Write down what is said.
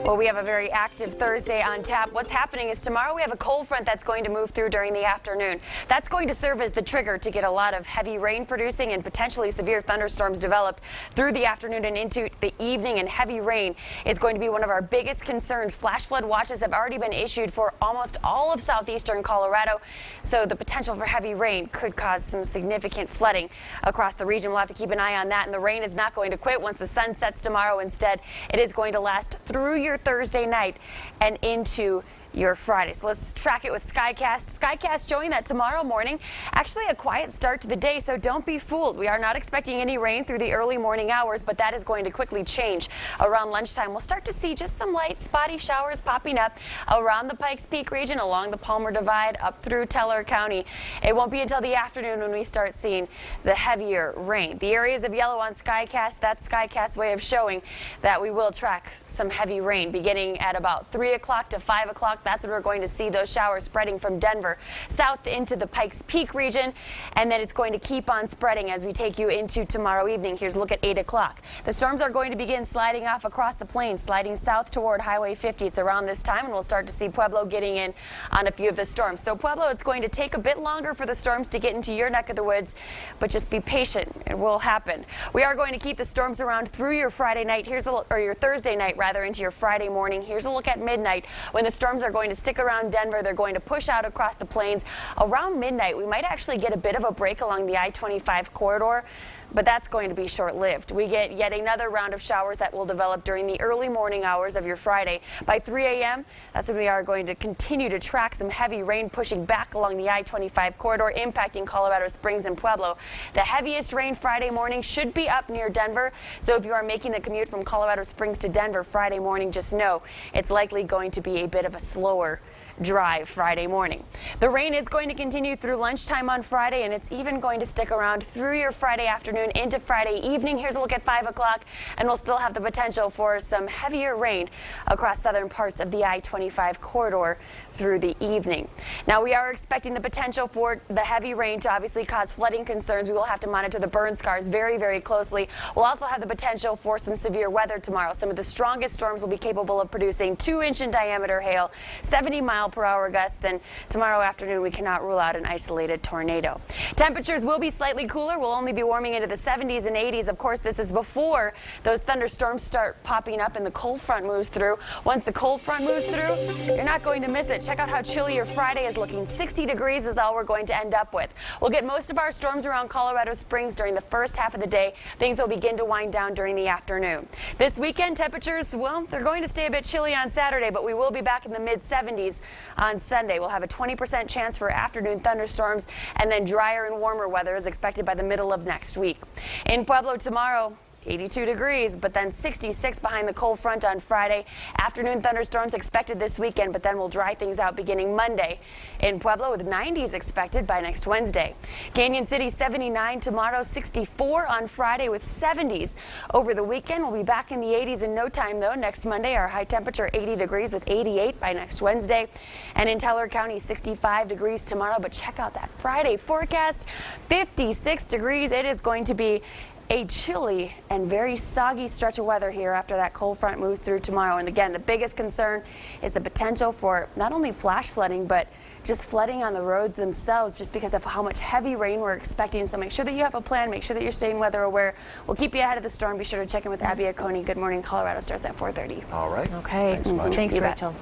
Well, we have a very active Thursday on tap. What's happening is tomorrow we have a cold front that's going to move through during the afternoon. That's going to serve as the trigger to get a lot of heavy rain producing and potentially severe thunderstorms developed through the afternoon and into the evening, and heavy rain is going to be one of our biggest concerns. Flash flood watches have already been issued for almost all of southeastern Colorado, so the potential for heavy rain could cause some significant flooding across the region. We'll have to keep an eye on that, and the rain is not going to quit once the sun sets tomorrow. Instead, it is going to last through your Thursday night and into your Friday. So let's track it with Skycast. Skycast showing that tomorrow morning, actually a quiet start to the day, so don't be fooled. We are not expecting any rain through the early morning hours, but that is going to quickly change around lunchtime. We'll start to see just some light spotty showers popping up around the Pikes Peak region, along the Palmer Divide, up through Teller County. It won't be until the afternoon when we start seeing the heavier rain. The areas of yellow on Skycast, that's Skycast's way of showing that we will track some heavy rain beginning at about 3 o'clock to 5 o'clock. That's when we're going to see those showers spreading from Denver south into the Pikes Peak region, and then it's going to keep on spreading as we take you into tomorrow evening. Here's a look at 8 o'clock. The storms are going to begin sliding off across the plains, sliding south toward Highway 50. It's around this time, and we'll start to see Pueblo getting in on a few of the storms. So Pueblo, it's going to take a bit longer for the storms to get into your neck of the woods, but just be patient. It will happen. We are going to keep the storms around through your Friday night. Here's a look, or your Thursday night rather, into your Friday morning. Here's a look at midnight when the storms are going to stick around Denver. They're going to push out across the plains. Around midnight, we might actually get a bit of a break along the I-25 corridor, but that's going to be short-lived. We get yet another round of showers that will develop during the early morning hours of your Friday. By 3 a.m., that's when we are going to continue to track some heavy rain pushing back along the I-25 corridor, impacting Colorado Springs and Pueblo. The heaviest rain Friday morning should be up near Denver, so if you are making the commute from Colorado Springs to Denver Friday morning, just know it's likely going to be a bit of a slower drive Friday morning. The rain is going to continue through lunchtime on Friday, and it's even going to stick around through your Friday afternoon into Friday evening. Here's a look at 5 o'clock, and we'll still have the potential for some heavier rain across southern parts of the I-25 corridor through the evening. Now, we are expecting the potential for the heavy rain to obviously cause flooding concerns. We will have to monitor the burn scars very, very closely. We'll also have the potential for some severe weather tomorrow. Some of the strongest storms will be capable of producing 2-inch in diameter hail, 70-mile-per-hour gusts, and tomorrow afternoon we cannot rule out an isolated tornado. Temperatures will be slightly cooler. We'll only be warming into the 70s and 80s. Of course, this is before those thunderstorms start popping up and the cold front moves through. Once the cold front moves through, you're not going to miss it. Check out how chilly your Friday is looking. 60 degrees is all we're going to end up with. We'll get most of our storms around Colorado Springs during the first half of the day. Things will begin to wind down during the afternoon. This weekend, temperatures, well, they're going to stay a bit chilly on Saturday, but we will be back in the mid-70s on Sunday. We'll have a 20% chance for afternoon thunderstorms, and then drier and warmer weather is expected by the middle of next week. In Pueblo tomorrow, 82 degrees, but then 66 behind the cold front on Friday. Afternoon thunderstorms expected this weekend, but then we'll dry things out beginning Monday. In Pueblo, with 90s expected by next Wednesday. Canyon City, 79 tomorrow, 64 on Friday with 70s. Over the weekend, we'll be back in the 80s in no time, though. Next Monday, our high temperature 80 degrees with 88 by next Wednesday. And in Teller County, 65 degrees tomorrow. But check out that Friday forecast, 56 degrees. It is going to be a chilly and very soggy stretch of weather here after that cold front moves through tomorrow. And again, the biggest concern is the potential for not only flash flooding, but just flooding on the roads themselves, just because of how much heavy rain we're expecting. So make sure that you have a plan. Make sure that you're staying weather aware. We'll keep you ahead of the storm. Be sure to check in with Abby Coney. Good Morning Colorado starts at 4:30. All right. Okay. Thanks much. Thanks, Rachel.